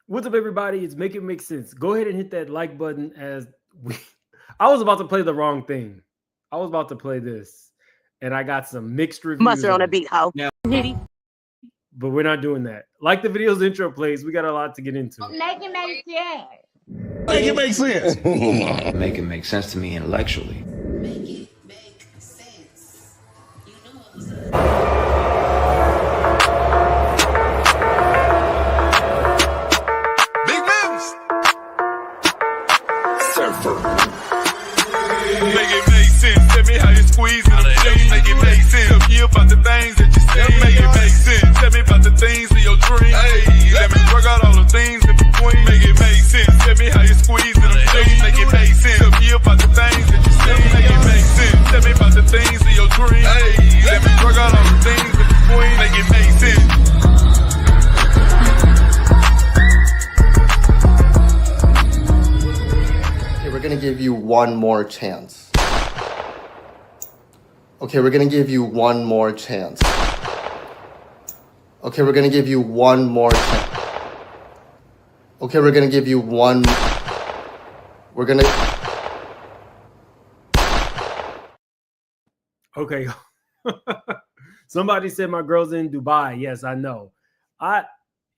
What's up, everybody? It's Make It Make Sense. Go ahead and hit that like button as we. I was about to play the wrong thing. I was about to play this, and I got some mixed reviews Mustard on on a it. beat, how? Nitty. But we're not doing that. Like the video's intro plays, we got a lot to get into. Make it make sense. Make it make sense. Make it make sense to me intellectually. Make it make sense. You know what I'm saying? Big moves. Surfer. Make it make sense. Tell me how you squeeze it. Make it make sense. Tell me about the things that you say. Make it make sense. Tell me about the things of your dreams. Hey, let me work out all the things in between. Make it make sense. Tell me how you squeeze it. Make it make sense. Tell me about the things that you say. Make it make sense. Tell me about the things of your dreams. Hey, let me work out all the things in between. Make it make sense. We're gonna give you one more chance. Okay, we're gonna give you one more chance. Okay, we're gonna give you one more chance. Okay, we're gonna give you one. We're gonna. Okay. Somebody said my girl's in Dubai. Yes, I know.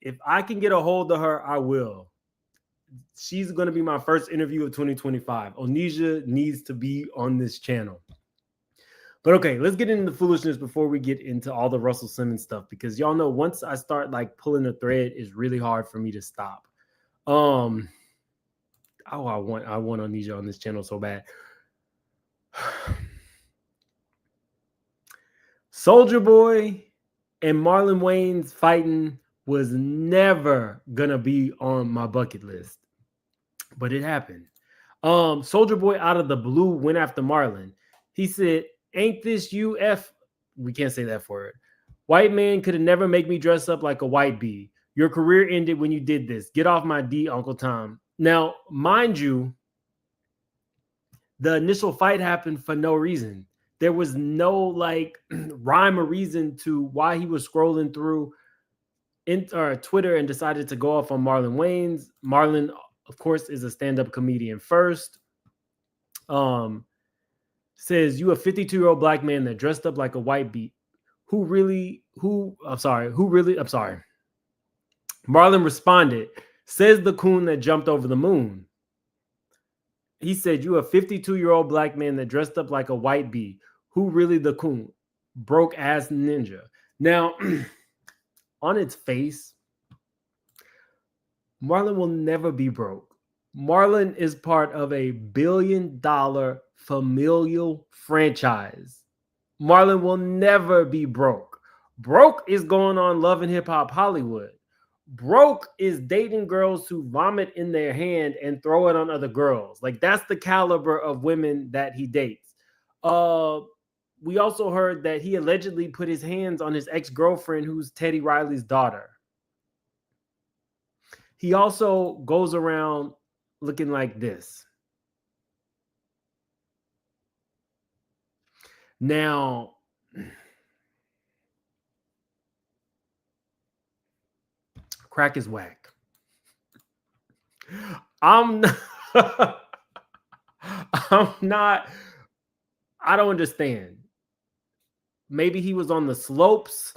If I can get a hold of her, I will. She's going to be my first interview of 2025. Onisha needs to be on this channel. But okay, let's get into the foolishness before we get into all the Russell Simmons stuff, because y'all know once I start like pulling a thread, it's really hard for me to stop. I want Onisha on this channel so bad. Soulja Boy and Marlon Wayans fighting was never gonna be on my bucket list, but it happened. Soulja Boy out of the blue went after Marlon. He said, "Ain't this you, F?" We can't say that word. "White man could have never make me dress up like a white bee. Your career ended when you did this. Get off my D, Uncle Tom." Now, mind you, the initial fight happened for no reason. There was no like rhyme or reason to why he was scrolling through Twitter and decided to go off on Marlon Wayans. Marlon, of course, is a stand-up comedian first. Says, "You a 52-year-old black man that dressed up like a white bee. Marlon responded, "Says the coon that jumped over the moon." He said, "You a 52-year-old black man that dressed up like a white bee. Who really the coon? Broke ass ninja." Now, on its face, Marlon will never be broke. Marlon is part of a billion-dollar familial franchise. Marlon will never be broke. Broke is going on Love and Hip Hop Hollywood. Broke is dating girls who vomit in their hand and throw it on other girls. Like, that's the caliber of women that he dates. We also heard that he allegedly put his hands on his ex-girlfriend, who's Teddy Riley's daughter. He also goes around looking like this. Now, crack is whack. I'm not, I don't understand. Maybe he was on the slopes.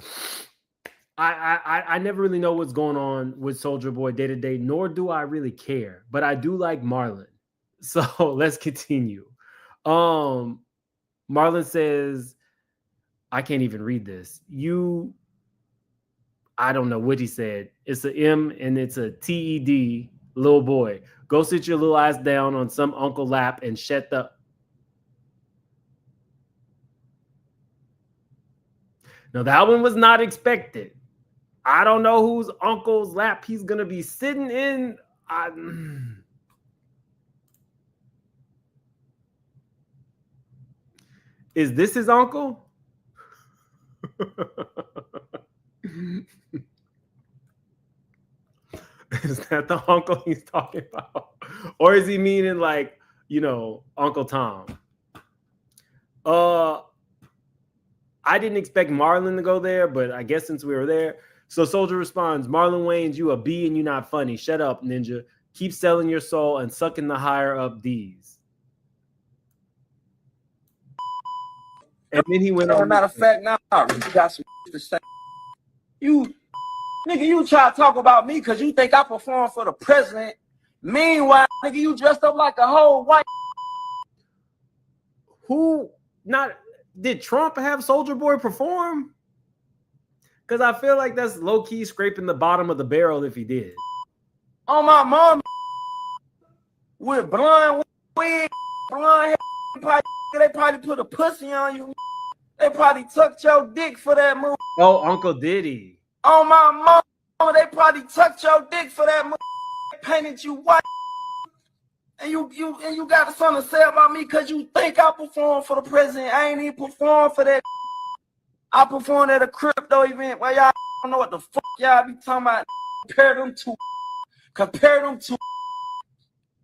I never really know what's going on with Soulja Boy day to day, nor do I really care. But I do like Marlon. So let's continue. Marlon says, I can't even read this. I don't know what he said. It's a M and it's a TED, little boy. Go sit your little ass down on some uncle lap and shut the. Now, that one was not expected. I don't know whose uncle's lap he's going to be sitting in. Is this his uncle? Is that the uncle he's talking about? Or is he meaning like, Uncle Tom? I didn't expect Marlon to go there, but I guess since we were there. So Soulja responds, Marlon Wayans, you a B and you not funny. Shut up, ninja. Keep selling your soul and sucking the higher up D's. And then he went As a on. matter of fact, now I really got some to say. You, nigga, you try to talk about me because you think I perform for the president. Meanwhile, nigga, you dressed up like a whole white. Who not did Trump have Soulja Boy perform? Because I feel like that's low-key scraping the bottom of the barrel if he did. On my mom with blonde wig, blonde hair, they probably put a pussy on you. They probably tucked your dick for that movie. Oh, Uncle Diddy. On my mama, they probably tucked your dick for that movie. They painted you white. And you got something to say about me because you think I performed for the president. I ain't even performed for that. I performed at a crypto event where y'all don't know what the fuck y'all be talking about. Compare them to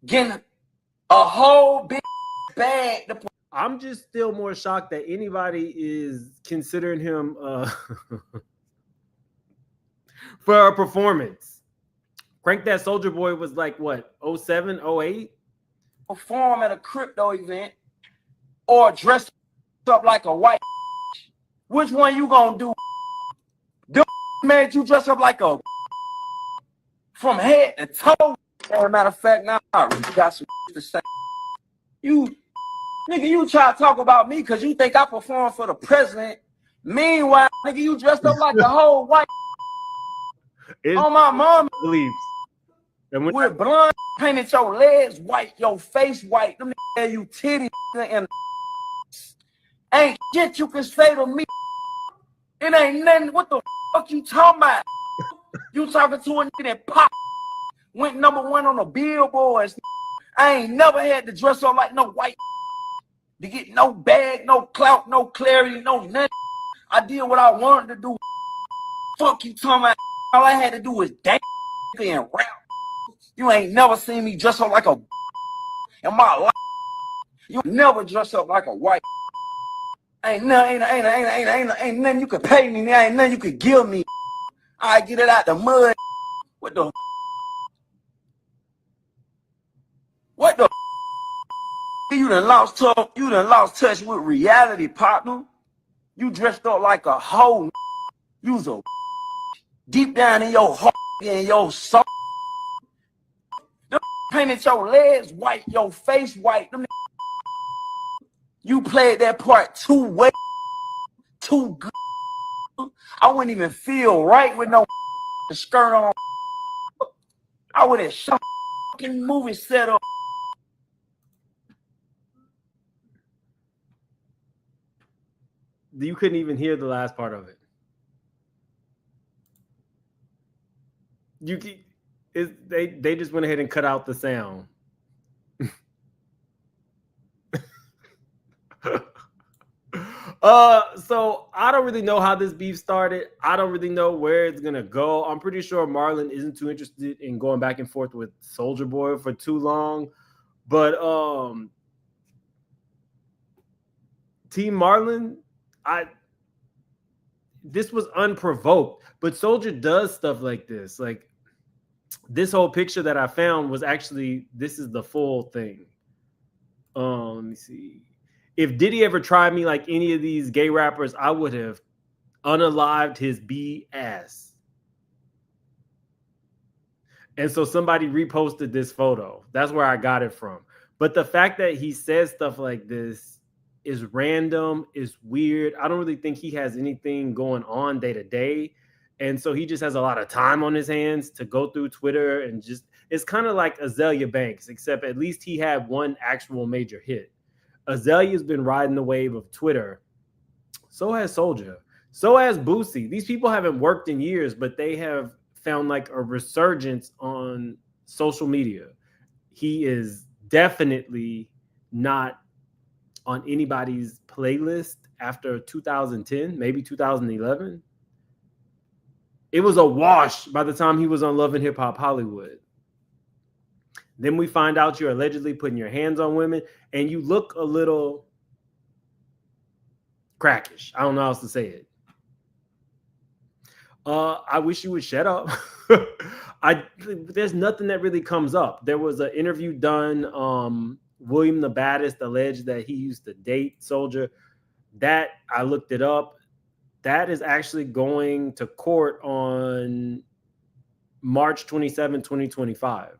getting a whole big bag. I'm just still more shocked that anybody is considering him for a performance. Crank That Soulja Boy was like, what, 07, 08? Perform at a crypto event or dress up like a white. Which one you gonna do? Them made you dress up like a from head to toe. As a matter of fact, now I really got some to say. You, nigga, you try to talk about me because you think I perform for the president. Meanwhile, nigga, you dressed up like a whole white. On my mom beliefs. And when with blonde, painted your legs white, your face white, them niggas you titties and ain't shit you can say to me. It ain't nothing. What the fuck you talking about? You talking to a nigga that pop went #1 on the billboards. I ain't never had to dress up like no white to get no bag, no clout, no clarity, no nothing. I did what I wanted to do. Fuck you talking about. All I had to do was dance and rap. You ain't never seen me dress up like a in my life. You never dress up like a white. Ain't nothing you could pay me. There ain't nothing you could give me. I get it out the mud. What the? You done lost touch with reality, partner. You dressed up like a hoe. You's a deep down in your heart and your soul. Them painted your legs white, your face white. Them you played that part too well, too good. I wouldn't even feel right with no skirt on. I would have shot fucking movie set up. you couldn't even hear the last part of it. They just went ahead and cut out the sound. So I don't really know how this beef started. I don't really know where it's gonna go. I'm pretty sure Marlon isn't too interested in going back and forth with Soulja Boy for too long. But Team Marlon, this was unprovoked. But Soulja does stuff like this. Like this whole picture that I found was actually, this is the full thing. Let me see. If Diddy ever tried me like any of these gay rappers, I would have unalived his B ass. And so somebody reposted this photo. That's where I got it from. But the fact that he says stuff like this is random, is weird. I don't really think he has anything going on day to day. And so he just has a lot of time on his hands to go through Twitter and just, it's kind of like Azalea Banks, except at least he had one actual major hit. Azalea's been riding the wave of Twitter. So has Soulja. So has Boosie. These people haven't worked in years, but they have found like a resurgence on social media. He is definitely not on anybody's playlist after 2010, maybe 2011. It was a wash by the time he was on Love and Hip Hop Hollywood. Then we find out you're allegedly putting your hands on women and you look a little crackish. I don't know how else to say it. I wish you would shut up. There's nothing that really comes up. There was an interview done. William the Baddest alleged that he used to date Soulja. That I looked it up. That is actually going to court on March 27, 2025.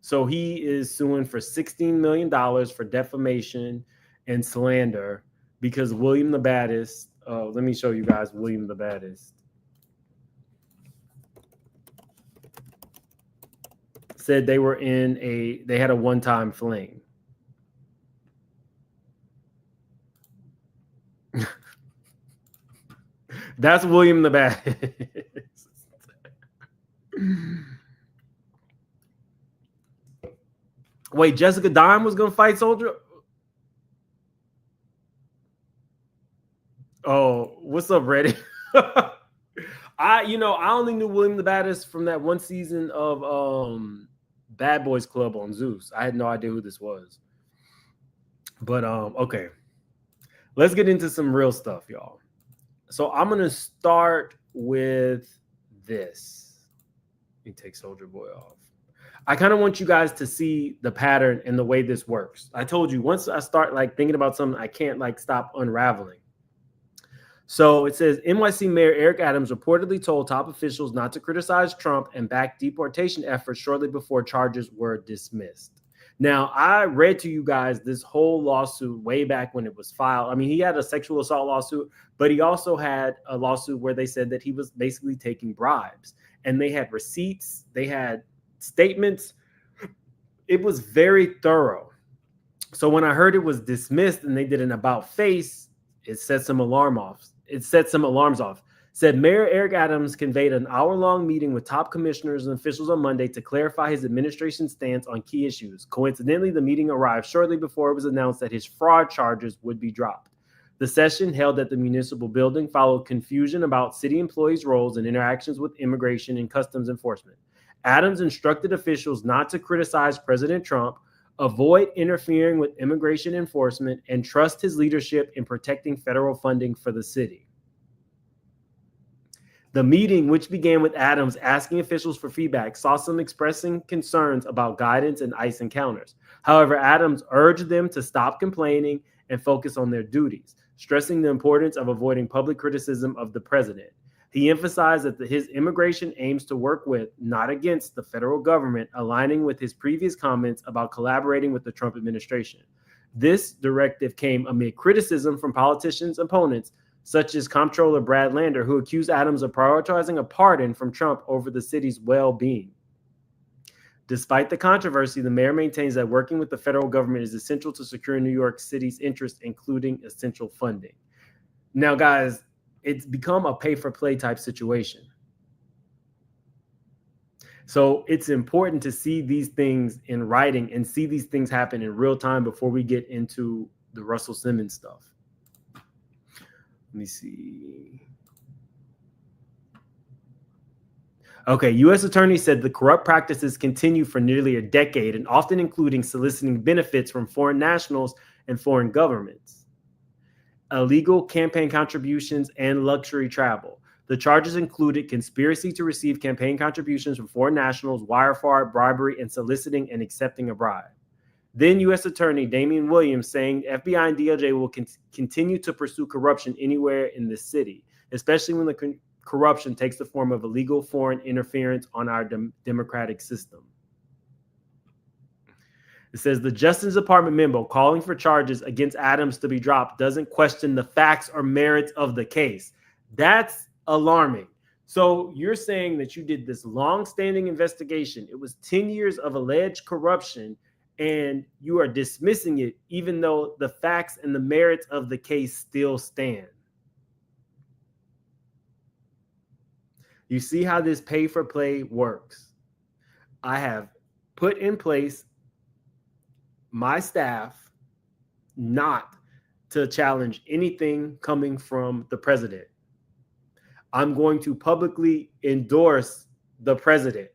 So he is suing for $16 million for defamation and slander because William the Baddest. Let me show you guys William the Baddest. Said they were they had a one-time fling. That's William the Baddest. Wait, Jessica Dime was gonna fight Soulja? Oh, what's up, Reddit? I only knew William the Baddest from that one season of Bad Boys Club on Zeus. I had no idea who this was. But okay. Let's get into some real stuff, y'all. So I'm gonna start with this. Let me take Soulja Boy off. I kind of want you guys to see the pattern and the way this works. I told you once I start thinking about something, I can't stop unraveling. So it says NYC Mayor Eric Adams reportedly told top officials not to criticize Trump and back deportation efforts shortly before charges were dismissed. Now, I read to you guys this whole lawsuit way back when it was filed. I mean, he had a sexual assault lawsuit, but he also had a lawsuit where they said that he was basically taking bribes. And they had receipts, they had statements. It was very thorough. So when I heard it was dismissed and they did an about face, it set some alarms off. Said Mayor Eric Adams conveyed an hour-long meeting with top commissioners and officials on Monday to clarify his administration's stance on key issues. Coincidentally, the meeting arrived shortly before it was announced that his fraud charges would be dropped. The session held at the municipal building followed confusion about city employees' roles and interactions with immigration and customs enforcement. Adams instructed officials not to criticize President Trump, avoid interfering with immigration enforcement, and trust his leadership in protecting federal funding for the city. The meeting, which began with Adams asking officials for feedback, saw some expressing concerns about guidance and ICE encounters. However, Adams urged them to stop complaining and focus on their duties, stressing the importance of avoiding public criticism of the president. He emphasized that his immigration aims to work with, not against, the federal government, aligning with his previous comments about collaborating with the Trump administration. This directive came amid criticism from politicians' opponents, such as Comptroller Brad Lander, who accused Adams of prioritizing a pardon from Trump over the city's well-being. Despite the controversy, the mayor maintains that working with the federal government is essential to securing New York City's interests, including essential funding. Now, guys, it's become a pay-for-play type situation. So it's important to see these things in writing and see these things happen in real time before we get into the Russell Simmons stuff. Let me see. Okay, U.S. Attorney said the corrupt practices continue for nearly a decade and often including soliciting benefits from foreign nationals and foreign governments, illegal campaign contributions, and luxury travel. The charges included conspiracy to receive campaign contributions from foreign nationals, wire fraud, bribery, and soliciting and accepting a bribe. Then U.S. Attorney Damian Williams saying FBI and DOJ will continue to pursue corruption anywhere in the city, especially when the corruption takes the form of illegal foreign interference on our democratic system. It says the Justice Department memo calling for charges against Adams to be dropped doesn't question the facts or merits of the case. That's alarming. So you're saying that you did this long-standing investigation. It was 10 years of alleged corruption, and you are dismissing it even though the facts and the merits of the case still stand. You see how this pay-for-play works. I have put in place my staff not to challenge anything coming from the president. I'm going to publicly endorse the president.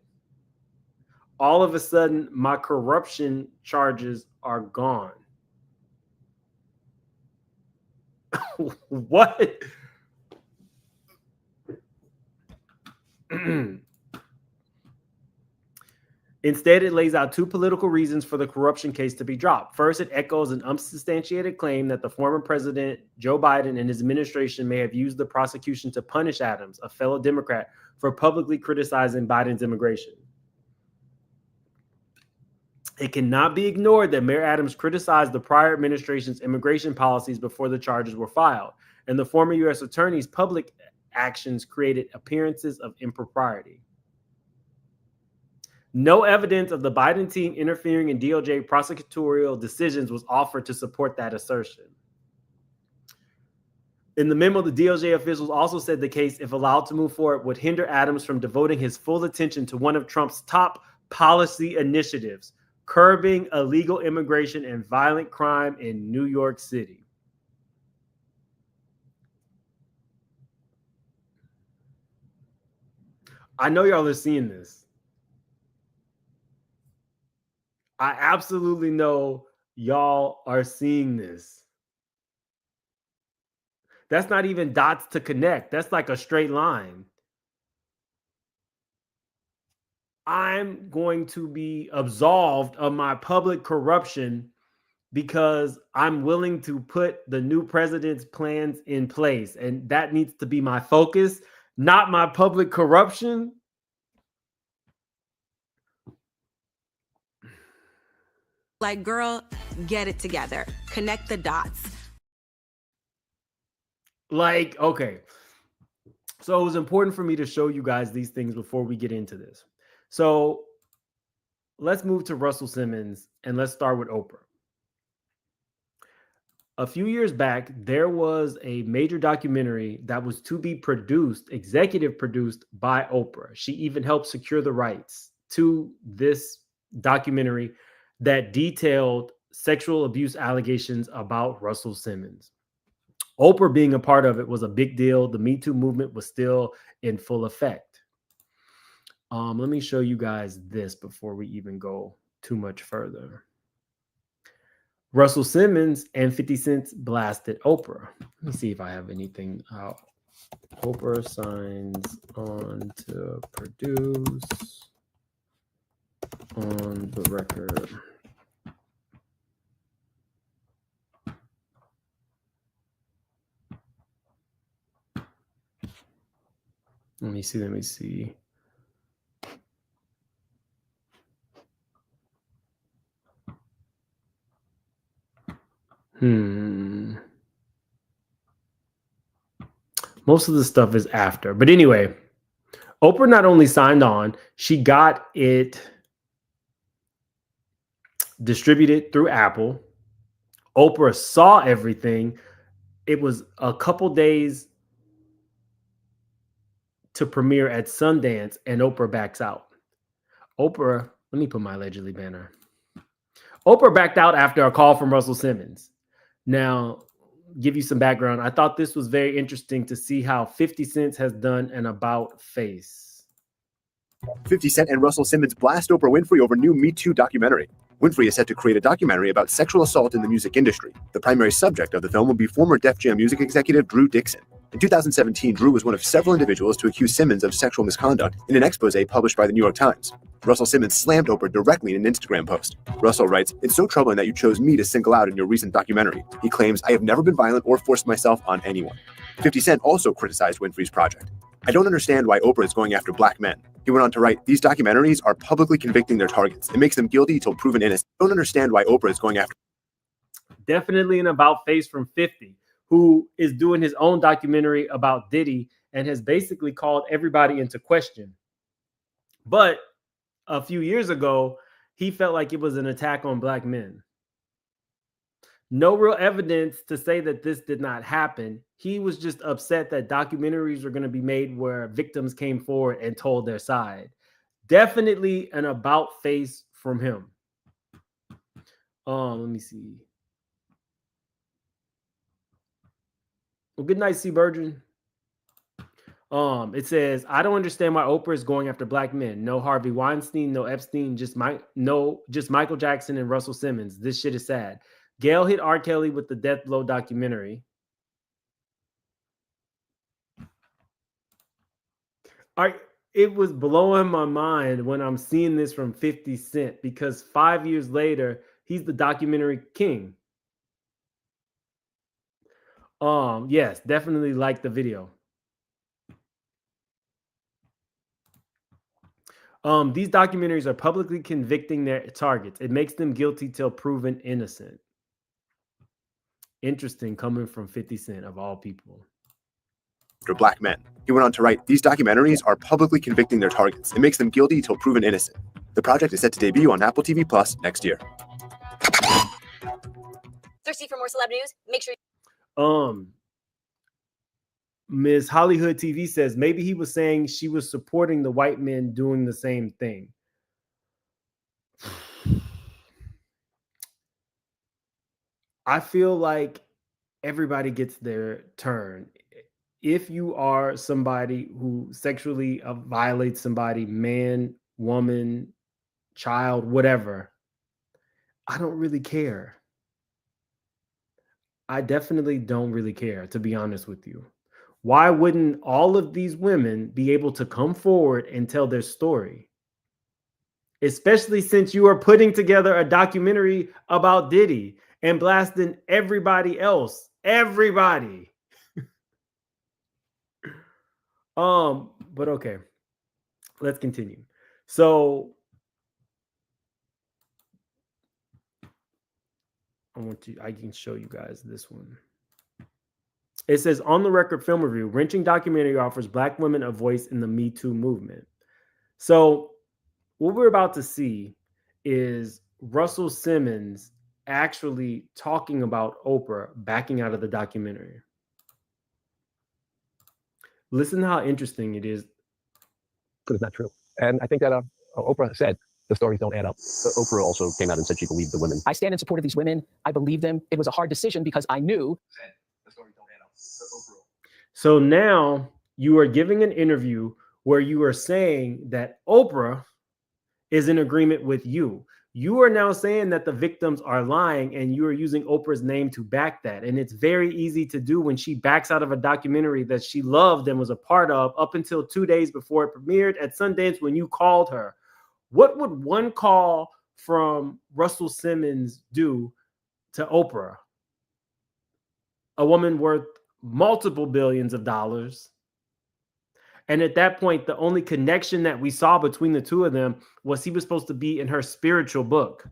All of a sudden, my corruption charges are gone. What? Instead, it lays out two political reasons for the corruption case to be dropped. First, it echoes an unsubstantiated claim that the former president, Joe Biden, and his administration may have used the prosecution to punish Adams, a fellow Democrat, for publicly criticizing Biden's immigration. It cannot be ignored that Mayor Adams criticized the prior administration's immigration policies before the charges were filed, and the former U.S. attorney's public actions created appearances of impropriety. No evidence of the Biden team interfering in DOJ prosecutorial decisions was offered to support that assertion. In the memo, the DOJ officials also said the case, if allowed to move forward, would hinder Adams from devoting his full attention to one of Trump's top policy initiatives, curbing illegal immigration and violent crime in New York City. I know y'all are seeing this. I absolutely know y'all are seeing this. That's not even dots to connect. That's like a straight line. I'm going to be absolved of my public corruption because I'm willing to put the new president's plans in place. And that needs to be my focus, not my public corruption. Like, girl, get it together. Connect the dots. Like, okay. So it was important for me to show you guys these things before we get into this. So let's move to Russell Simmons and let's start with Oprah. A few years back, there was a major documentary that was to be produced, executive produced by Oprah. She even helped secure the rights to this documentary that detailed sexual abuse allegations about Russell Simmons. Oprah being a part of it was a big deal. The Me Too movement was still in full effect. Let me show you guys this before we even go too much further. Russell Simmons and 50 Cent blasted Oprah. Let me see if I have anything out. Oprah signs on to produce on the record. Let me see. Most of the stuff is after. But anyway, Oprah not only signed on, she got it distributed through Apple. Oprah saw everything. It was a couple days to premiere at Sundance, and Oprah backs out. Oprah, let me put my allegedly banner. Oprah backed out after a call from Russell Simmons. Now, give you some background. I thought this was very interesting to see how 50 Cent has done an about face. 50 Cent and Russell Simmons blast Oprah Winfrey over new Me Too documentary. Winfrey is set to create a documentary about sexual assault in the music industry. The primary subject of the film will be former Def Jam music executive Drew Dixon. In 2017, Drew was one of several individuals to accuse Simmons of sexual misconduct in an expose published by the New York Times. Russell Simmons slammed Oprah directly in an Instagram post. Russell writes, "It's so troubling that you chose me to single out in your recent documentary." He claims, "I have never been violent or forced myself on anyone." 50 Cent also criticized Winfrey's project. "I don't understand why Oprah is going after black men." He went on to write, "These documentaries are publicly convicting their targets. It makes them guilty till proven innocent. I don't understand why Oprah is going after." Definitely an about face from 50, who is doing his own documentary about Diddy and has basically called everybody into question. But a few years ago, he felt like it was an attack on black men. No real evidence to say that this did not happen. He was just upset that documentaries were going to be made where victims came forward and told their side. Definitely an about face from him. Let me see. Well, good night, C. Virgin. It says, "I don't understand why Oprah is going after black men. No Harvey Weinstein, no Epstein, just Michael Jackson and Russell Simmons. This shit is sad. Gail hit R. Kelly with the Death Blow documentary." it was blowing my mind when I'm seeing this from 50 Cent, because 5 years later, he's the documentary king. Yes, definitely like the video. These documentaries are publicly convicting their targets. It makes them guilty till proven innocent. Interesting, coming from 50 Cent of all people. After black men. He went on to write, these documentaries are publicly convicting their targets. It makes them guilty till proven innocent. The project is set to debut on Apple TV Plus next year. Thirsty for more celeb news? Make sure Ms. Hollywood TV says maybe he was saying she was supporting the white men doing the same thing. I feel like everybody gets their turn. If you are somebody who sexually violates somebody, man, woman, child, whatever, I don't really care. I definitely don't really care, to be honest with you. Why wouldn't all of these women be able to come forward and tell their story? Especially since you are putting together a documentary about Diddy and blasting everybody else. Everybody. But okay. Let's continue. So I can show you guys this one. It says, on the record film review, wrenching documentary offers black women a voice in the Me Too movement. So what we're about to see is Russell Simmons actually talking about Oprah backing out of the documentary. Listen to how interesting it is. But it's not true. And I think that Oprah said the stories don't add up. Oprah also came out and said she believed the women. I stand in support of these women. I believe them. It was a hard decision because I knew the stories don't add up. So now you are giving an interview where you are saying that Oprah is in agreement with you. You are now saying that the victims are lying, and you are using Oprah's name to back that. And it's very easy to do when she backs out of a documentary that she loved and was a part of up until 2 days before it premiered at Sundance when you called her. What would one call from Russell Simmons do to Oprah? A woman worth multiple billions of dollars. And at that point, the only connection that we saw between the two of them was he was supposed to be in her spiritual book,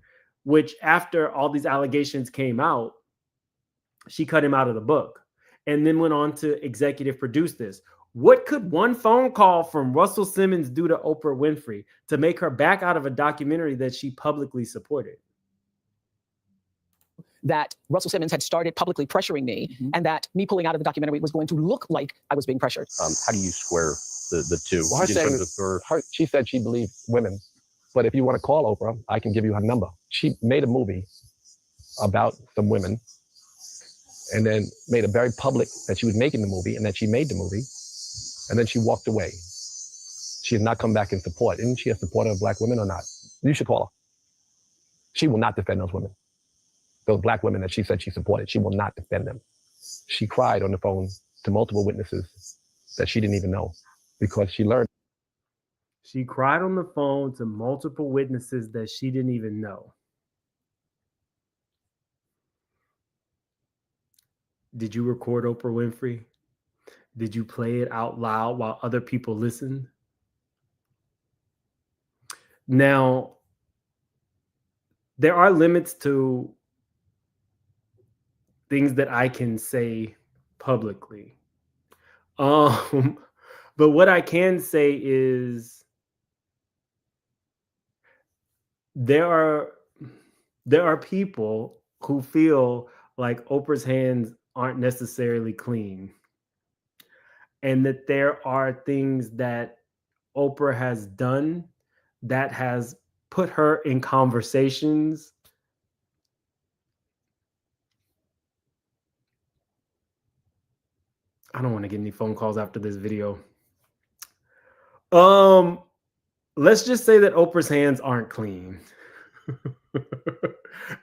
which after all these allegations came out, she cut him out of the book and then went on to executive produce this. What could one phone call from Russell Simmons do to Oprah Winfrey to make her back out of a documentary that she publicly supported? That Russell Simmons had started publicly pressuring me, and that me pulling out of the documentary was going to look like I was being pressured. How do you square the two? Well, she said she believed women, but if you want to call Oprah, I can give you her number. She made a movie about some women and then made it very public that she was making the movie and that she made the movie, and then she walked away. She has not come back in support. Isn't she a supporter of black women or not? You should call her. She will not defend those women. Those black women that she said she supported, she will not defend them. She cried on the phone to multiple witnesses that she didn't even know because she learned. She cried on the phone to multiple witnesses that she didn't even know. Did you record Oprah Winfrey? Did you play it out loud while other people listened? Now, there are limits to things that I can say publicly. But what I can say is there are people who feel like Oprah's hands aren't necessarily clean, and that there are things that Oprah has done that has put her in conversations I don't want to get any phone calls after this video. Let's just say that Oprah's hands aren't clean.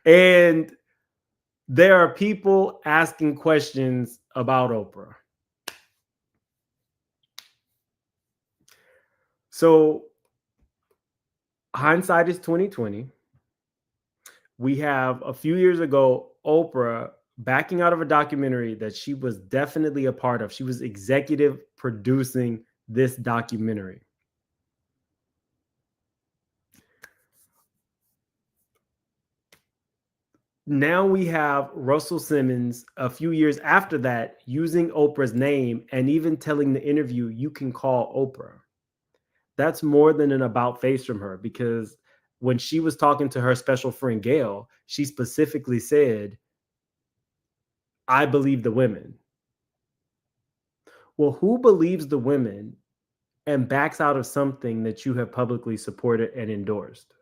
And there are people asking questions about Oprah. So hindsight is 2020. We have a few years ago Oprah backing out of a documentary that she was definitely a part of. She was executive producing this documentary. Now we have Russell Simmons a few years after that using Oprah's name and even telling the interview, you can call Oprah. That's more than an about face from her, because when she was talking to her special friend Gail, she specifically said, I believe the women. Well, who believes the women and backs out of something that you have publicly supported and endorsed?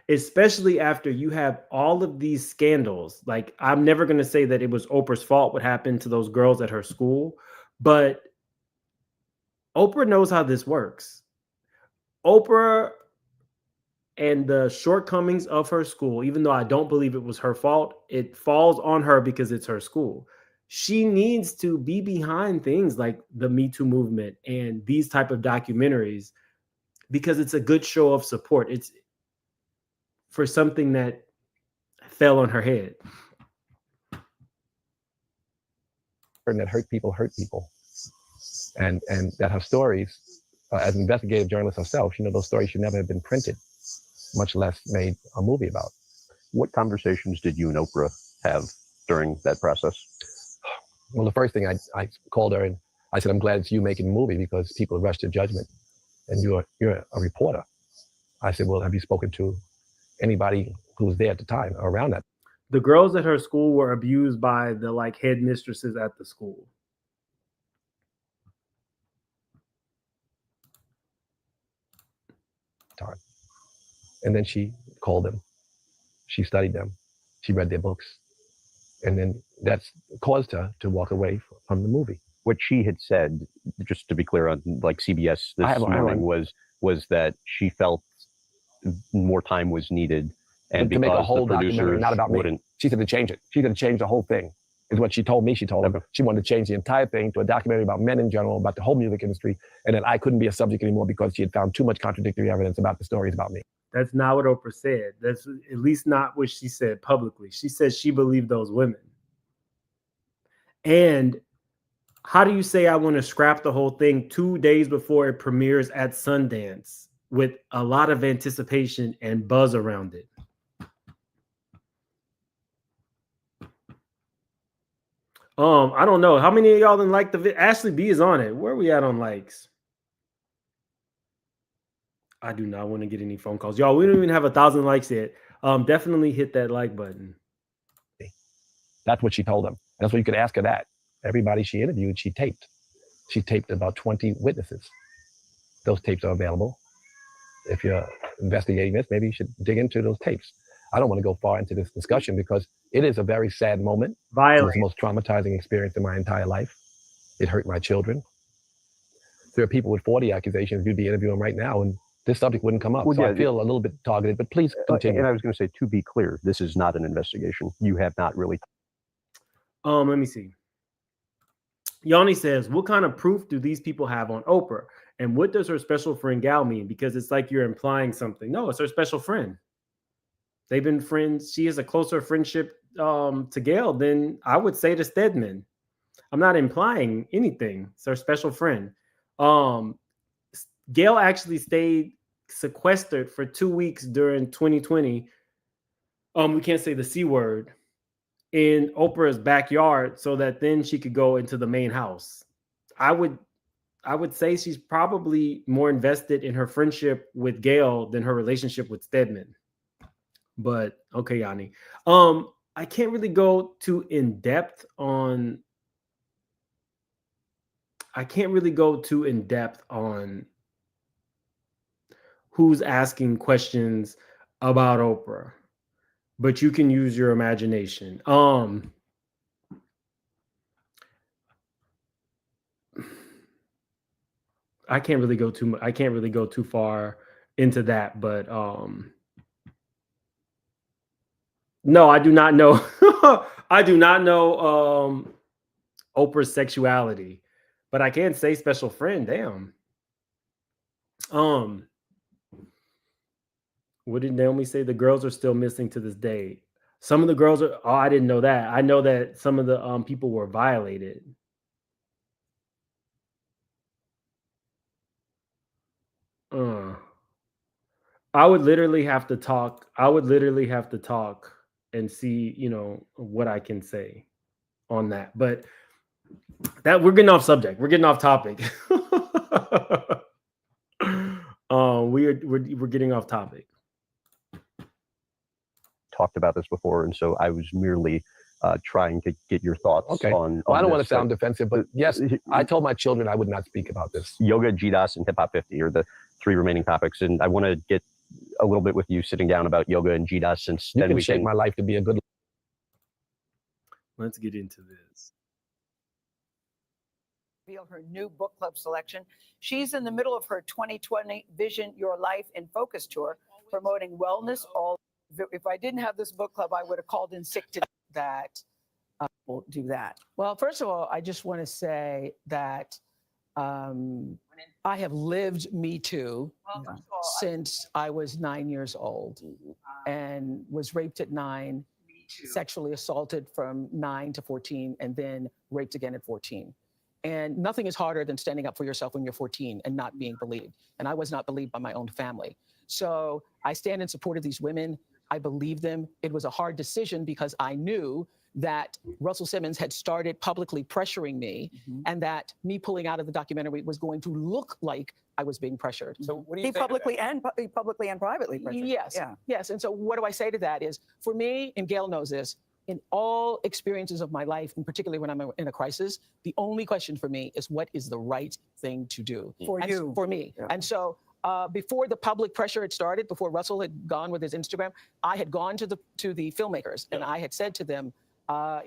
Especially after you have all of these scandals. Like, I'm never going to say that it was Oprah's fault what happened to those girls at her school, but Oprah knows how this works. Oprah and the shortcomings of her school, even though I don't believe it was her fault, it falls on her because it's her school. She needs to be behind things like the Me Too movement and these type of documentaries because it's a good show of support. It's for something that fell on her head. And that hurt people, and that her stories, as an investigative journalist herself, those stories should never have been printed, much less made a movie about. What conversations did you and Oprah have during that process? Well, the first thing I called her and I said, I'm glad it's you making the movie because people rush to judgment, and you're a reporter. I said, well, have you spoken to anybody who was there at the time or around that? The girls at her school were abused by the headmistresses at the school. Time. And then she called them. She studied them. She read their books. And then that's caused her to walk away from the movie. What she had said, just to be clear on CBS this morning, was that she felt more time was needed, and to make a whole the producers not about wouldn't. Me. She said to change it. She's going to change the whole thing. Is what she told me. She told them she wanted to change the entire thing to a documentary about men in general, about the whole music industry, and that I couldn't be a subject anymore because she had found too much contradictory evidence about the stories about me. That's not what Oprah said. That's at least not what she said publicly. She said she believed those women. And how do you say I want to scrap the whole thing 2 days before it premieres at Sundance with a lot of anticipation and buzz around it? I don't know. How many of y'all didn't like the video? Ashley B is on it. Where are we at on likes? I do not want to get any phone calls. Y'all, we don't even have 1,000 likes yet. Definitely hit that like button. That's what she told them. That's what you could ask her that. Everybody she interviewed, she taped. She taped about 20 witnesses. Those tapes are available. If you're investigating this, maybe you should dig into those tapes. I don't want to go far into this discussion because it is a very sad moment. Violent. It was the most traumatizing experience in my entire life. It hurt my children. There are people with 40 accusations you'd be interviewing right now, and this subject wouldn't come up. Well, so yeah, I feel a little bit targeted, but please continue. And I was going to say, to be clear, this is not an investigation. You have not really. Let me see. Yanni says, what kind of proof do these people have on Oprah? And what does her special friend Gal mean? Because it's like you're implying something. No, it's her special friend. They've been friends. She has a closer friendship to Gail than I would say to Stedman. I'm not implying anything. It's her special friend. Gail actually stayed sequestered for 2 weeks during 2020. We can't say the C word, in Oprah's backyard so that then she could go into the main house. I would say she's probably more invested in her friendship with Gail than her relationship with Stedman. But okay, Yanni. I can't really go too in depth on who's asking questions about Oprah, but you can use your imagination. I can't really go too far into that, but no, I do not know. I do not know Oprah's sexuality, but I can say special friend. Damn. What did Naomi say? The girls are still missing to this day. Some of the girls are. Oh, I didn't know that. I know that some of the people were violated. I would literally have to talk. I would literally have to talk and see, what I can say on that. But that we're getting off subject. We're getting off topic. We're getting off topic. Talked about this before, and so I was merely trying to get your thoughts on. Well, I don't want to sound defensive, but yes, I told my children I would not speak about this. Yoga, GDAS, and Hip Hop 50 are the 3 remaining topics, and I want to get a little bit with you sitting down about yoga and GDAS, since You then can we shape my life to be a good. Let's get into this. Her new book club selection. She's in the middle of her 2020 Vision Your Life in Focus tour, promoting wellness. If I didn't have this book club, I would have called in sick to that. We'll do that. Well, first of all, I just want to say that I have lived Me Too since I was 9 years old and was raped at 9, sexually assaulted from 9 to 14, and then raped again at 14. And nothing is harder than standing up for yourself when you're 14 and not being believed. And I was not believed by my own family. So I stand in support of these women. I believe them. It was a hard decision because I knew that Russell Simmons had started publicly pressuring me, and that me pulling out of the documentary was going to look like I was being pressured. So what do you say publicly and privately pressured? Yes, yes. And so what do I say to that is, for me, and Gail knows this, in all experiences of my life, and particularly when I'm in a crisis, the only question for me is, what is the right thing to do? For me. Yeah. And so before the public pressure had started, before Russell had gone with his Instagram, I had gone to the filmmakers, and I had said to them,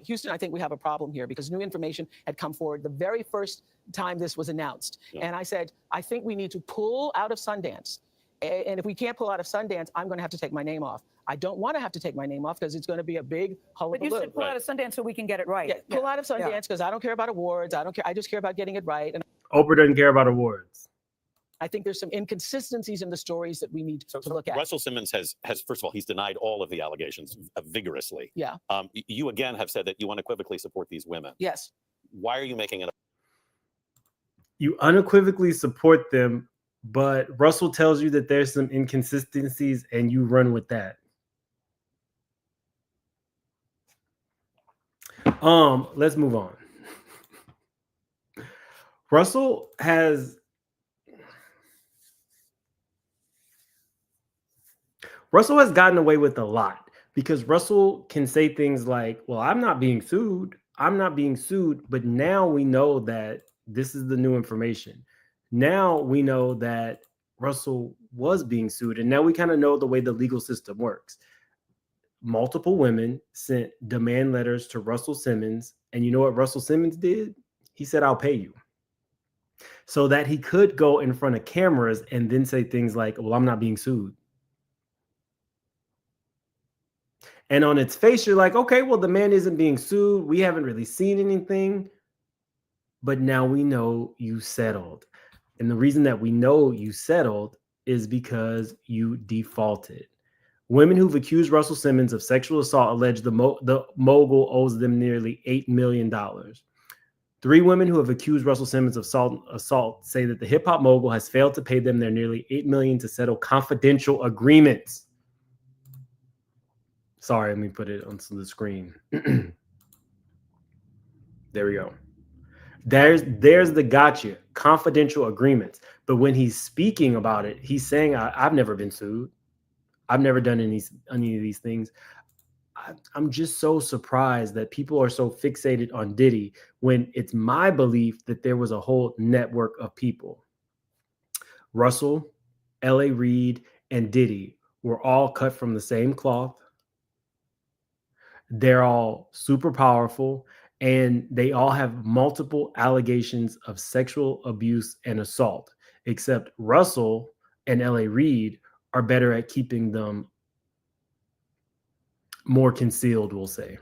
Houston, I think we have a problem here, because new information had come forward the very first time this was announced. And I said, I think we need to pull out of Sundance. And if we can't pull out of Sundance, I'm going to have to take my name off. I don't want to have to take my name off because it's going to be a big hullabaloo. But you should pull out of Sundance so we can get it right. Yeah, pull out of Sundance because I don't care about awards. I don't care. I just care about getting it right. And Oprah doesn't care about awards. I think there's some inconsistencies in the stories that we need to look at. Russell Simmons has first of all, he's denied all of the allegations vigorously. Yeah. You again have said that you unequivocally support these women. Yes. Why are you making it? You unequivocally support them, but Russell tells you that there's some inconsistencies, and you run with that. Let's move on. Russell has gotten away with a lot because Russell can say things like, well, I'm not being sued. But now we know that this is the new information. Now we know that Russell was being sued, and now we kind of know the way the legal system works. Multiple women sent demand letters to Russell Simmons, and you know what Russell Simmons did? He said, I'll pay you. So that he could go in front of cameras and then say things like, well, I'm not being sued. And on its face, you're like, okay, well, the man isn't being sued. We haven't really seen anything. But now we know you settled. And the reason that we know you settled is because you defaulted. Women who've accused Russell Simmons of sexual assault allege the mogul owes them nearly $8 million. 3 women who have accused Russell Simmons of assault say that the hip-hop mogul has failed to pay them their nearly $8 million to settle confidential agreements. Sorry, let me put it onto the screen. There we go. There's the gotcha, confidential agreements. But when he's speaking about it, he's saying, I've never been sued. I've never done any of these things. I'm just so surprised that people are so fixated on Diddy when it's my belief that there was a whole network of people. Russell, L.A. Reid, and Diddy were all cut from the same cloth. They're all super powerful, and they all have multiple allegations of sexual abuse and assault, except Russell and L.A. Reid are better at keeping them more concealed, we'll say.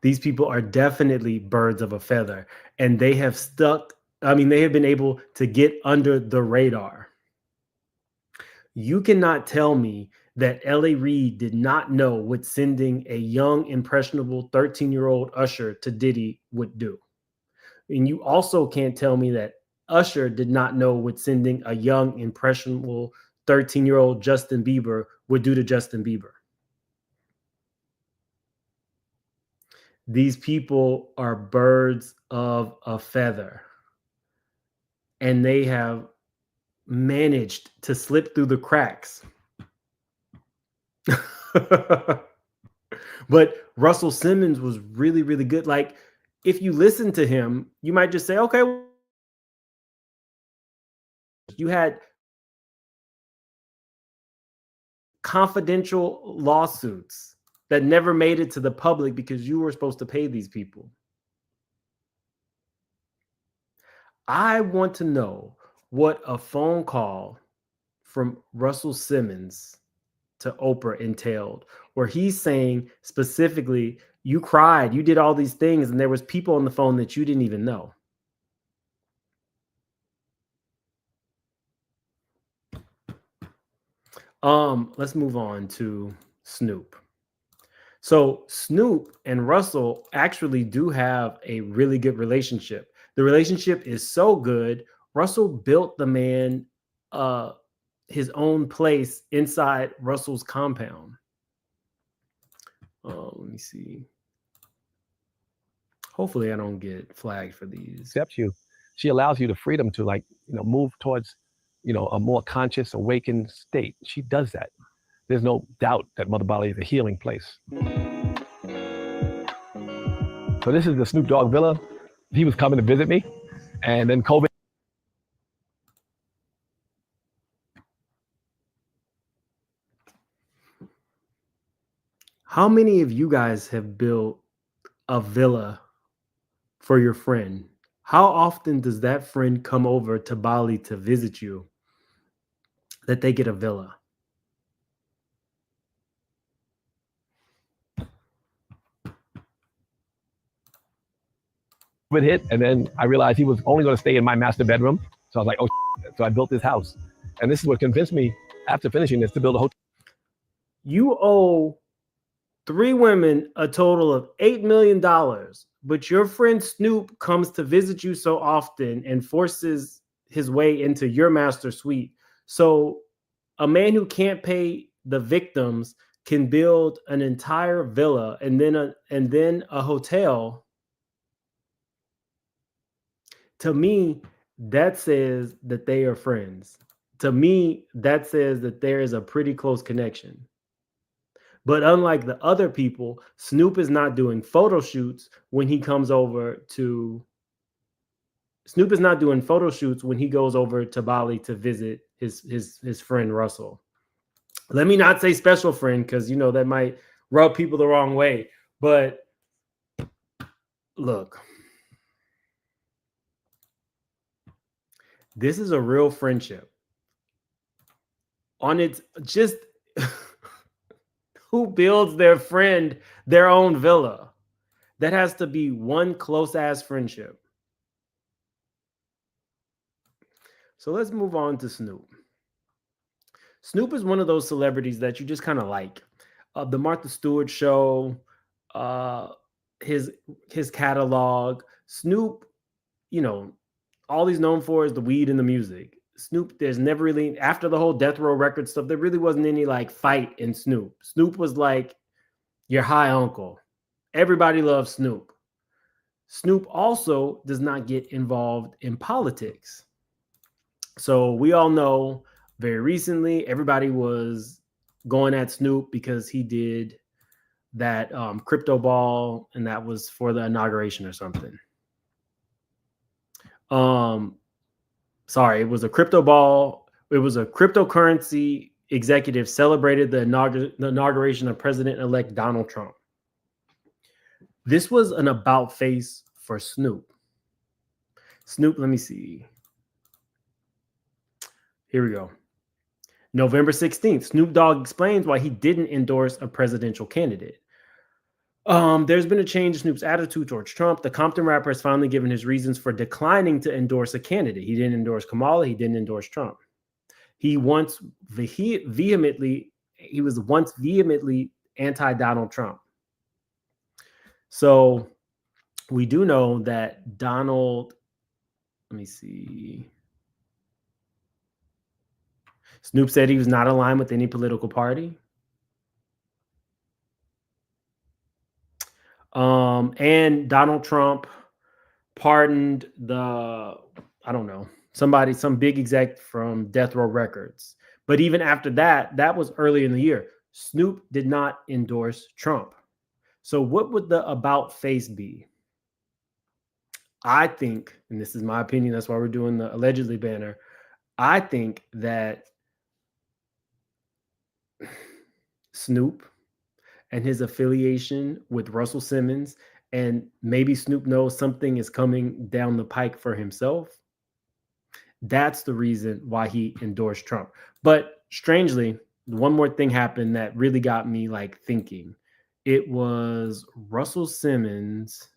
These people are definitely birds of a feather, and they have stuck I mean, they have been able to get under the radar. You cannot tell me that L.A. Reid did not know what sending a young, impressionable 13-year-old Usher to Diddy would do. And you also can't tell me that Usher did not know what sending a young, impressionable 13-year-old Justin Bieber would do to Justin Bieber. These people are birds of a feather. And they have managed to slip through the cracks. But Russell Simmons was really, really good. Like, if you listen to him, you might just say, okay, you had confidential lawsuits that never made it to the public because you were supposed to pay these people. I want to know what a phone call from Russell Simmons to Oprah entailed, where he's saying specifically, you cried, you did all these things, and there was people on the phone that you didn't even know. Let's move on to Snoop. So Snoop and Russell actually do have a really good relationship. The relationship is so good, Russell built the man his own place inside Russell's compound. Let me see. Hopefully I don't get flagged for these. Accepts you. She allows you the freedom to, like, move towards, a more conscious, awakened state. She does that. There's no doubt that Mother Bali is a healing place. So this is the Snoop Dogg villa. He was coming to visit me, and then COVID. How many of you guys have built a villa for your friend? How often does that friend come over to Bali to visit you that they get a villa? COVID hit, and then I realized he was only going to stay in my master bedroom. So I was like, oh, so I built this house. And this is what convinced me, after finishing this, to build a hotel. You owe 3 women a total of $8 million, but your friend Snoop comes to visit you so often and forces his way into your master suite. So a man who can't pay the victims can build an entire villa and then a hotel. To me, that says that they are friends. To me, that says that there is a pretty close connection. But unlike the other people, Snoop is not doing photo shoots when he comes over to. Snoop is not doing photo shoots when he goes over to Bali to visit his friend Russell. Let me not say special friend, because that might rub people the wrong way. But look, this is a real friendship. On its just. Who builds their friend their own villa? That has to be one close-ass friendship. So let's move on to Snoop. Snoop is one of those celebrities that you just kind of like. The Martha Stewart show, his catalog. Snoop, all he's known for is the weed and the music. Snoop, there's never really, after the whole Death Row Records stuff, there really wasn't any like fight in Snoop. Snoop was like your high uncle. Everybody loves Snoop. Snoop also does not get involved in politics. So we all know very recently, everybody was going at Snoop because he did that crypto ball, and that was for the inauguration or something. Sorry, it was a crypto ball. It was a cryptocurrency executive celebrated the inauguration of President-elect Donald Trump. This was an about face for Snoop. Snoop, let me see. Here we go. November 16th, Snoop Dogg explains why he didn't endorse a presidential candidate. There's been a change in Snoop's attitude towards Trump. The Compton rapper has finally given his reasons for declining to endorse a candidate. He didn't endorse Kamala. He didn't endorse Trump. He was vehemently anti-Donald Trump. So we do know that Donald, let me see. Snoop said he was not aligned with any political party. And Donald Trump pardoned some big exec from Death Row Records. But even after that, that was early in the year. Snoop did not endorse Trump. So what would the about face be? I think, and this is my opinion, that's why we're doing the allegedly banner. I think that Snoop and his affiliation with Russell Simmons, and maybe Snoop knows something is coming down the pike for himself. That's the reason why he endorsed Trump. But strangely, one more thing happened that really got me like thinking. It was Russell Simmons,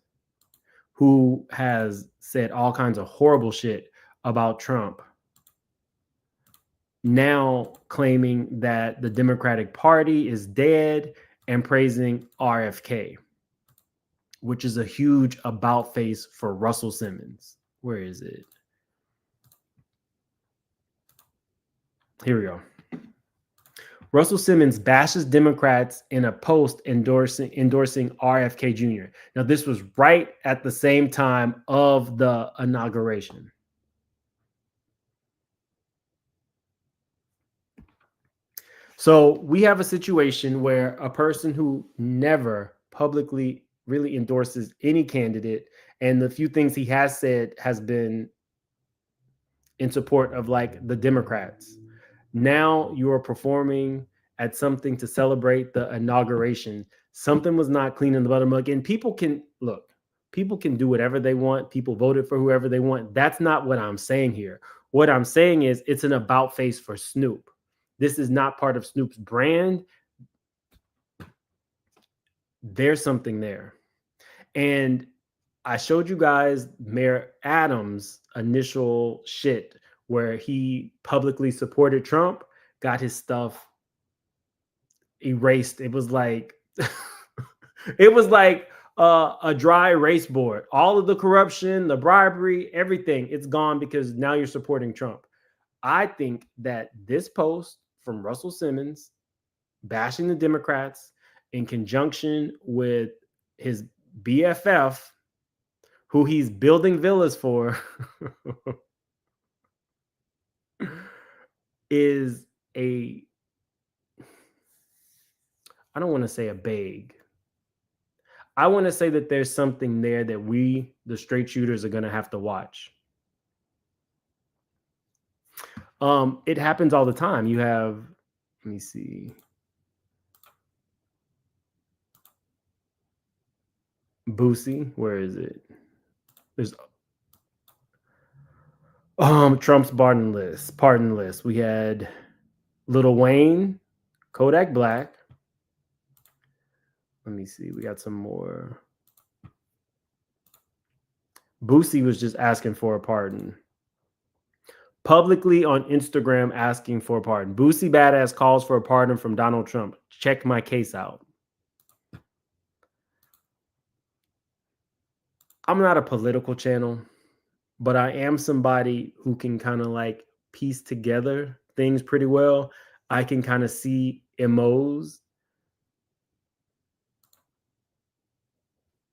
who has said all kinds of horrible shit about Trump, now claiming that the Democratic Party is dead and praising RFK, which is a huge about face for Russell Simmons. Where is it? Here we go. Russell Simmons bashes Democrats in a post endorsing RFK Jr. Now, this was right at the same time of the inauguration. So we have a situation where a person who never publicly really endorses any candidate, and the few things he has said has been in support of like the Democrats. Now you are performing at something to celebrate the inauguration. Something was not clean in the buttermilk. And people can do whatever they want. People voted for whoever they want. That's not what I'm saying here. What I'm saying is it's an about face for Snoop. This is not part of Snoop's brand. There's something there. And I showed you guys Mayor Adams' initial shit where he publicly supported Trump, got his stuff erased. It was like a dry erase board. All of the corruption, the bribery, everything, it's gone because now you're supporting Trump. I think that this post from Russell Simmons bashing the Democrats in conjunction with his BFF, who he's building villas for, is I don't want to say a bag. I want to say that there's something there that we, the straight shooters, are going to have to watch. It happens all the time. You have, let me see. Boosie, where is it? There's Trump's pardon list. We had Lil Wayne, Kodak Black. Let me see. We got some more. Boosie was just asking for a pardon. Publicly on Instagram asking for a pardon. Boosie Badass calls for a pardon from Donald Trump. Check my case out. I'm not a political channel, but I am somebody who can kind of like piece together things pretty well. I can kind of see MOs.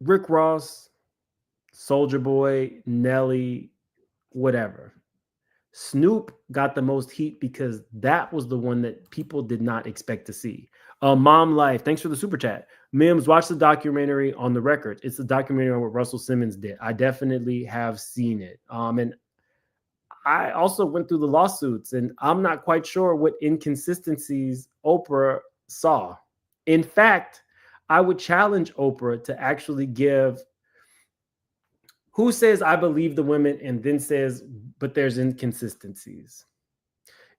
Rick Ross, Soulja Boy, Nelly, whatever. Snoop got the most heat because that was the one that people did not expect to see. Mom Life, thanks for the super chat. Mims, watch the documentary on the record. It's a documentary on what Russell Simmons did. I definitely have seen it. And I also went through the lawsuits, and I'm not quite sure what inconsistencies Oprah saw. In fact, I would challenge Oprah to actually give who says I believe the women and then says, but there's inconsistencies.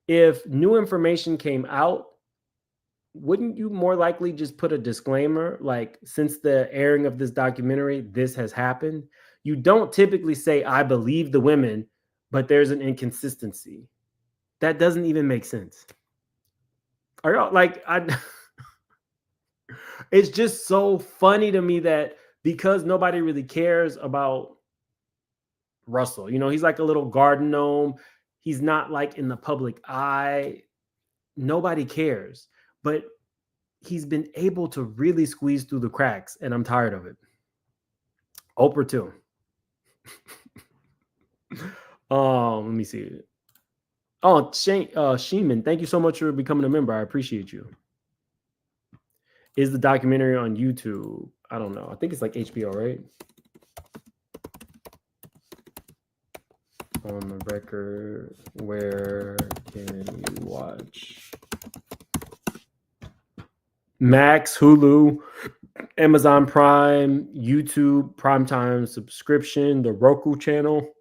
If new information came out wouldn't you more likely just put a disclaimer like, since the airing of this documentary, this has happened? You don't typically say, I believe the women, but there's an inconsistency. That doesn't even make sense. Are y'all like, it's just so funny to me that because nobody really cares about Russell, he's like a little garden gnome. He's not like in the public eye. Nobody cares, but he's been able to really squeeze through the cracks, and I'm tired of it. Oprah too. Let me see. Oh, Sheeman, thank you so much for becoming a member. I appreciate you. Is the documentary on YouTube? I don't know. I think it's like HBO, right? On the record, where can you watch? Max, Hulu, Amazon Prime, YouTube Primetime subscription, the Roku channel,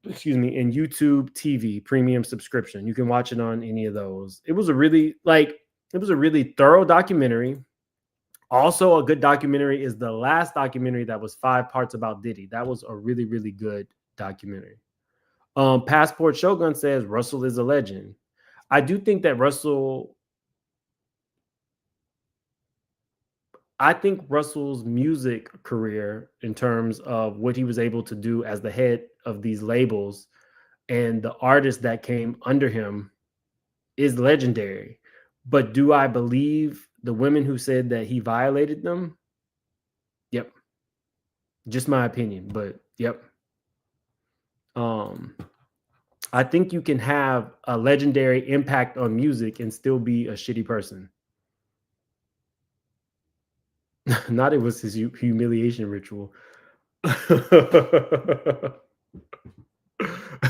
and YouTube TV premium subscription. You can watch it on any of those. It was a really thorough documentary. Also, a good documentary is the last documentary that was 5 parts about Diddy. That was a really, really good documentary. Passport Shogun says Russell is a legend. I do think that Russell's music career, in terms of what he was able to do as the head of these labels and the artists that came under him, is legendary. But do I believe the women who said that he violated them? Yep. Just my opinion, but yep. I think you can have a legendary impact on music and still be a shitty person. Not it was his humiliation ritual.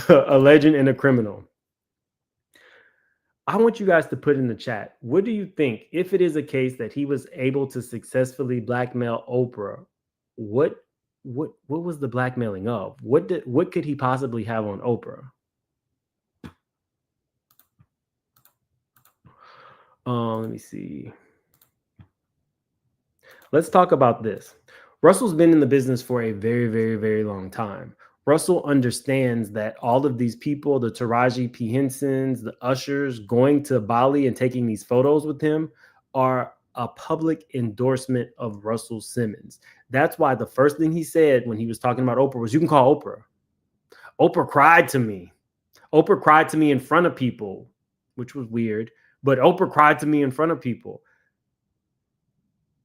A legend and a criminal. I want you guys to put in the chat, what do you think, if it is a case that he was able to successfully blackmail Oprah, what was the blackmailing of? What could he possibly have on Oprah? Let me see. Let's talk about this. Russell's been in the business for a very, very, very long time. Russell understands that all of these people, the Taraji P. Hensons, the ushers, going to Bali and taking these photos with him are a public endorsement of Russell Simmons. That's why the first thing he said when he was talking about Oprah was, you can call Oprah. Oprah cried to me. Oprah cried to me in front of people, which was weird, but Oprah cried to me in front of people.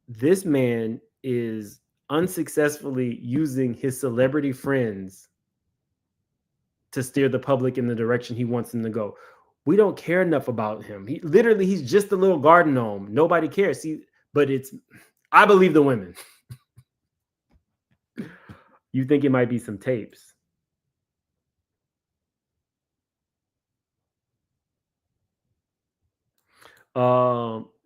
This man is unsuccessfully using his celebrity friends to steer the public in the direction he wants them to go. We don't care enough about him. He's just a little garden gnome. Nobody cares. But I believe the women. You think it might be some tapes?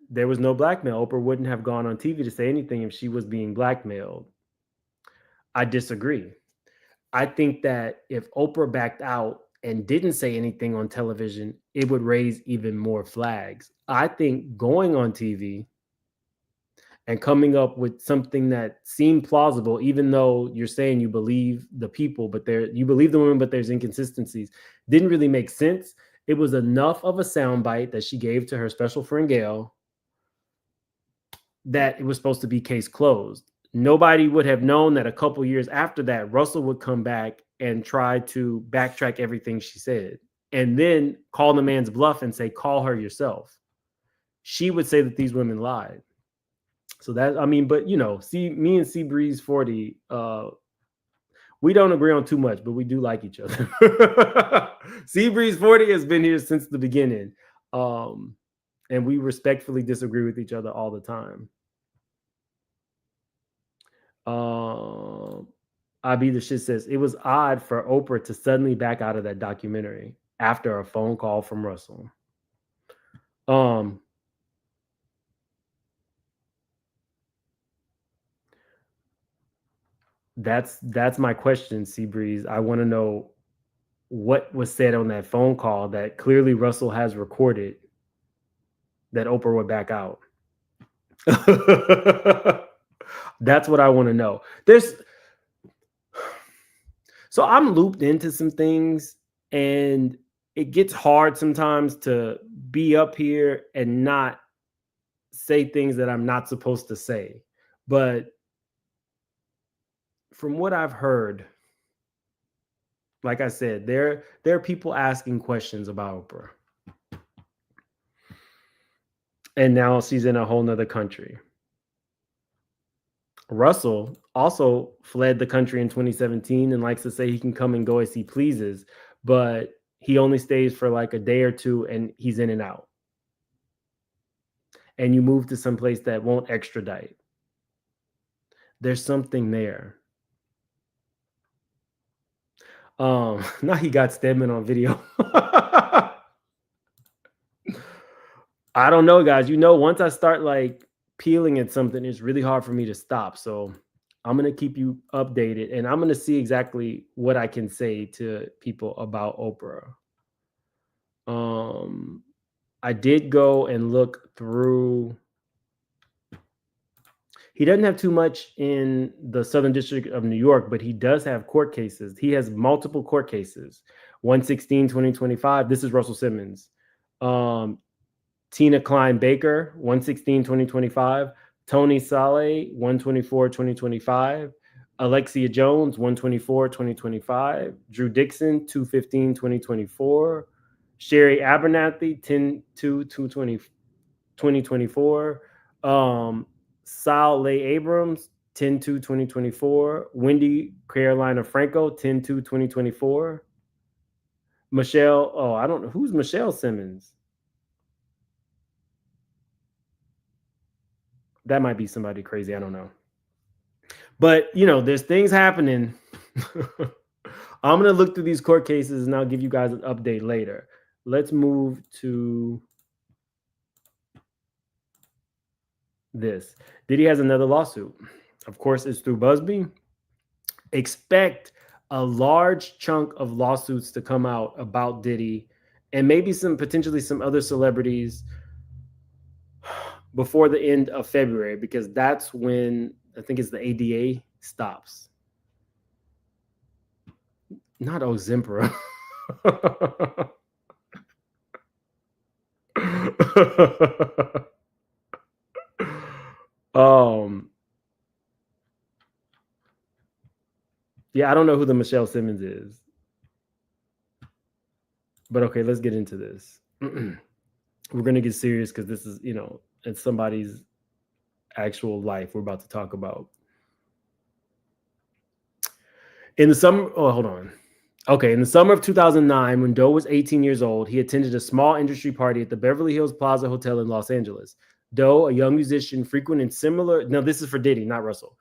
There was no blackmail. Oprah wouldn't have gone on TV to say anything if she was being blackmailed. I disagree. I think that if Oprah backed out and didn't say anything on television, it would raise even more flags. I think going on TV and coming up with something that seemed plausible, even though you're saying you believe the people, but you believe the women, but there's inconsistencies, didn't really make sense. It was enough of a soundbite that she gave to her special friend Gail that it was supposed to be case closed. Nobody would have known that a couple years after that, Russell would come back and try to backtrack everything she said and then call the man's bluff and say, call her yourself. She would say that these women lied. So that, I mean, but me and Seabreeze 40, we don't agree on too much, but we do like each other. Seabreeze 40 has been here since the beginning. And we respectfully disagree with each other all the time. I Be the Shit says, it was odd for Oprah to suddenly back out of that documentary after a phone call from Russell. That's my question, Seabreeze. I want to know what was said on that phone call that clearly Russell has recorded that Oprah would back out. That's what I want to know. So I'm looped into some things, and it gets hard sometimes to be up here and not say things that I'm not supposed to say. But from what I've heard, like I said, there are people asking questions about Oprah. And now she's in a whole nother country. Russell also fled the country in 2017 and likes to say he can come and go as he pleases, but he only stays for like a day or two and he's in and out. And you move to some place that won't extradite. There's something there. Now he got Stedman on video. I don't know, guys. You know, once I start like peeling at something, it's really hard for me to stop. So I'm going to keep you updated, and I'm going to see exactly what I can say to people about Oprah. I did go and look through. He doesn't have too much in the Southern District of New York, but he does have court cases. He has multiple court cases. 116-2025. This is Russell Simmons. Tina Klein Baker, 116-2025. Tony Saleh, 124-2025. Alexia Jones, 124-2025. Drew Dixon, 215-2024. Sherry Abernathy, 10-2-2024. Sal Leigh Abrams, 10-2-2024. Wendy Carolina Franco, 10-2-2024. Michelle, I don't know. Who's Michelle Simmons? That might be somebody crazy. I don't know. But, you know, there's things happening. I'm going to look through these court cases and I'll give you guys an update later. Let's move to this. Diddy has another lawsuit. Of course, it's through Busby. Expect a large chunk of lawsuits to come out about Diddy and maybe potentially some other celebrities before the end of February, because that's when I think it's the ADA stops. Not Ozimpra. Yeah, I don't know who the Michelle Simmons is. But okay, let's get into this. We're going to get serious because this is, you know, it's somebody's actual life we're about to talk about. In the summer, hold on. Okay, in the summer of 2009, when Doe was 18 years old, he attended a small industry party at the Beverly Hills Plaza Hotel in Los Angeles. Doe, a young musician, frequented similar. No, this is for Diddy, not Russell.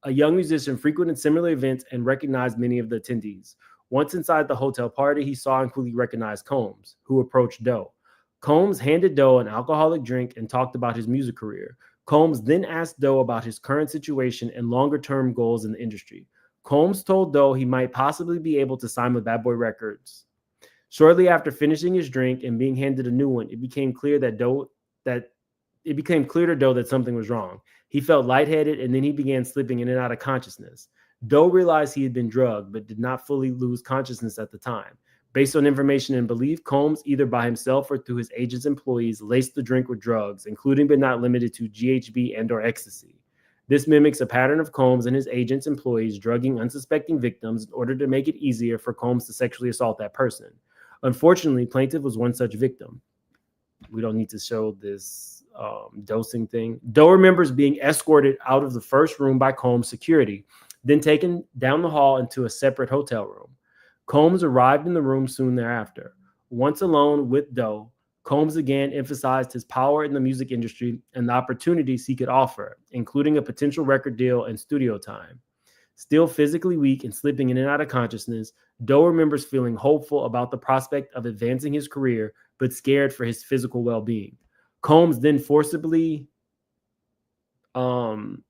A young musician frequented similar events and recognized many of the attendees. Once inside the hotel party, he saw and quickly recognized Combs, who approached Doe. Combs handed Doe an alcoholic drink and talked about his music career. Combs then asked Doe about his current situation and longer-term goals in the industry. Combs told Doe he might possibly be able to sign with Bad Boy Records. Shortly after finishing his drink and being handed a new one, it became clear to Doe that something was wrong. He felt lightheaded, and then he began slipping in and out of consciousness. Doe realized he had been drugged, but did not fully lose consciousness at the time. Based on information and belief, Combs, either by himself or through his agent's employees, laced the drink with drugs, including but not limited to GHB and/or ecstasy. This mimics a pattern of Combs and his agent's employees drugging unsuspecting victims in order to make it easier for Combs to sexually assault that person. Unfortunately, plaintiff was one such victim. We don't need to show this dosing thing. Doe remembers being escorted out of the first room by Combs security, then taken down the hall into a separate hotel room. Combs arrived in the room soon thereafter. Once alone with Doe, Combs again emphasized his power in the music industry and the opportunities he could offer, including a potential record deal and studio time. Still physically weak and slipping in and out of consciousness, Doe remembers feeling hopeful about the prospect of advancing his career, but scared for his physical well-being. Combs then forcibly R-worded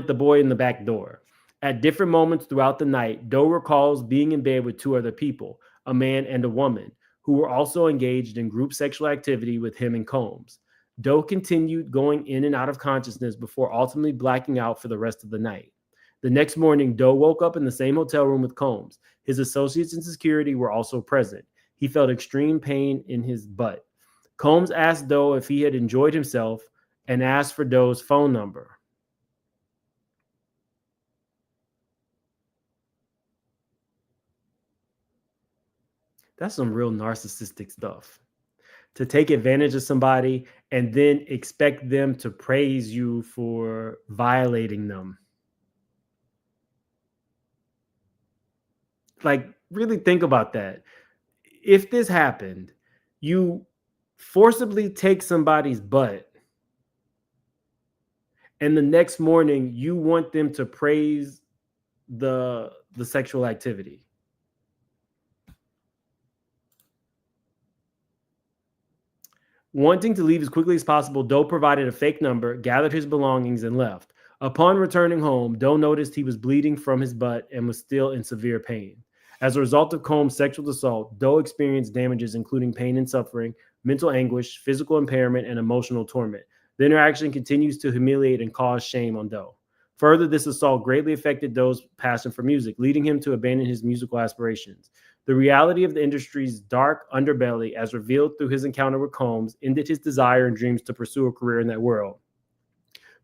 the boy in the back door. At different moments throughout the night, Doe recalls being in bed with two other people, a man and a woman, who were also engaged in group sexual activity with him and Combs. Doe continued going in and out of consciousness before ultimately blacking out for the rest of the night. The next morning, Doe woke up in the same hotel room with Combs. His associates and security were also present. He felt extreme pain in his butt. Combs asked Doe if he had enjoyed himself and asked for Doe's phone number. That's some real narcissistic stuff. To take advantage of somebody and then expect them to praise you for violating them. Like, really think about that. If this happened, you forcibly take somebody's butt, and the next morning you want them to praise the sexual activity. Wanting to leave as quickly as possible, Doe provided a fake number, gathered his belongings, and left. Upon returning home, Doe noticed he was bleeding from his butt and was still in severe pain. As a result of Combs' sexual assault, Doe experienced damages including pain and suffering, mental anguish, physical impairment, and emotional torment. The interaction continues to humiliate and cause shame on Doe. Further, this assault greatly affected Doe's passion for music, leading him to abandon his musical aspirations. The reality of the industry's dark underbelly, as revealed through his encounter with Combs, ended his desire and dreams to pursue a career in that world.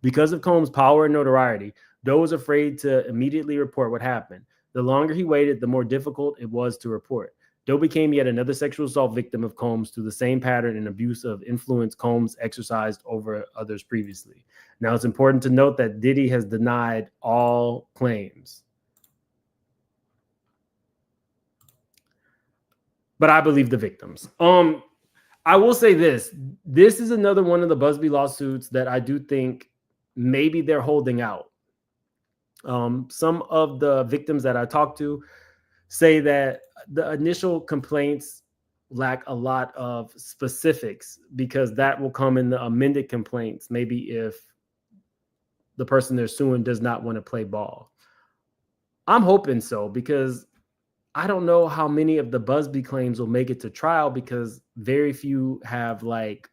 Because of Combs' power and notoriety, Doe was afraid to immediately report what happened. The longer he waited, the more difficult it was to report. Doe became yet another sexual assault victim of Combs through the same pattern and abuse of influence Combs exercised over others previously. Now, it's important to note that Diddy has denied all claims. But I believe the victims. I will say this. This is another one of the Busby lawsuits that I do think maybe they're holding out. Some of the victims that I talked to say that the initial complaints lack a lot of specifics because that will come in the amended complaints, maybe if the person they're suing does not want to play ball. I'm hoping so because I don't know how many of the Busby claims will make it to trial because very few have like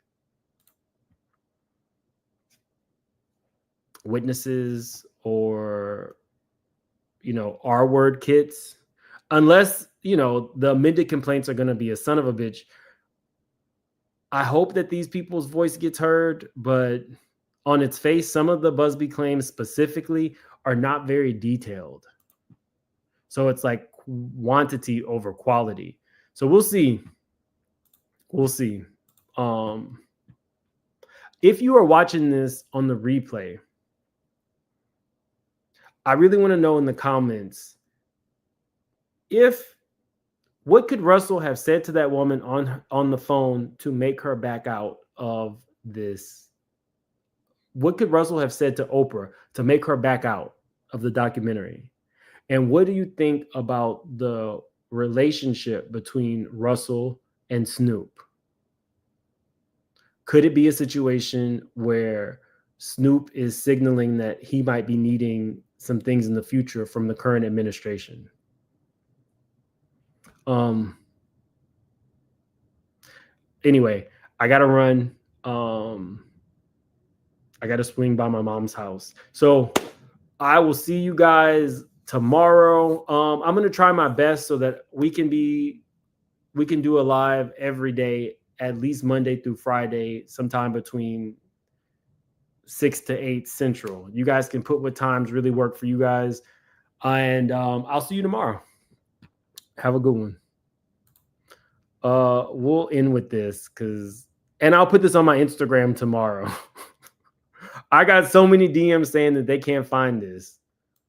witnesses or, R-word kits, unless, the amended complaints are going to be a son of a bitch. I hope that these people's voice gets heard, but on its face, some of the Busby claims specifically are not very detailed. So it's like quantity over quality. So we'll see. We'll see. If you are watching this on the replay, I really want to know in the comments, what could Russell have said to that woman on the phone to make her back out of this? What could Russell have said to Oprah to make her back out of the documentary? And what do you think about the relationship between Russell and Snoop? Could it be a situation where Snoop is signaling that he might be needing some things in the future from the current administration? Anyway, I gotta run. I gotta swing by my mom's house. So I will see you guys tomorrow. I'm gonna try my best so that we can do a live every day, at least Monday through Friday, sometime between 6 to 8 Central. You guys can put what times really work for you guys. And I'll see you tomorrow. Have a good one. We'll end with this and I'll put this on my Instagram tomorrow. I got so many DMs saying that they can't find this.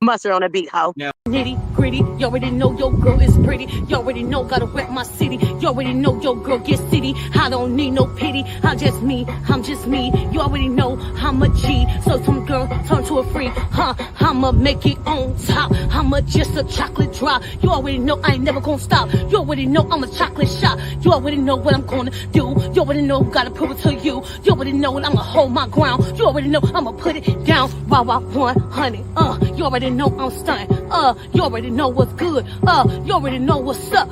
Mustard on a beat, ho. Yeah. Nitty gritty, you already know your girl is pretty. You already know gotta rep my city. You already know your girl get city. I don't need no pity. I'm just me. You already know I'm a G. So some girl turn to a freak. I'ma make it on top. I'ma just a chocolate drop. You already know I ain't never gonna stop. You already know I'm a chocolate shop. You already know what I'm gonna do. You already know gotta prove it to you. You already know that I'ma hold my ground. You already know I'ma put it down. Wow, 100. You already know I'm stunning. You already know what's good. You already know what's up.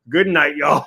Good night, y'all.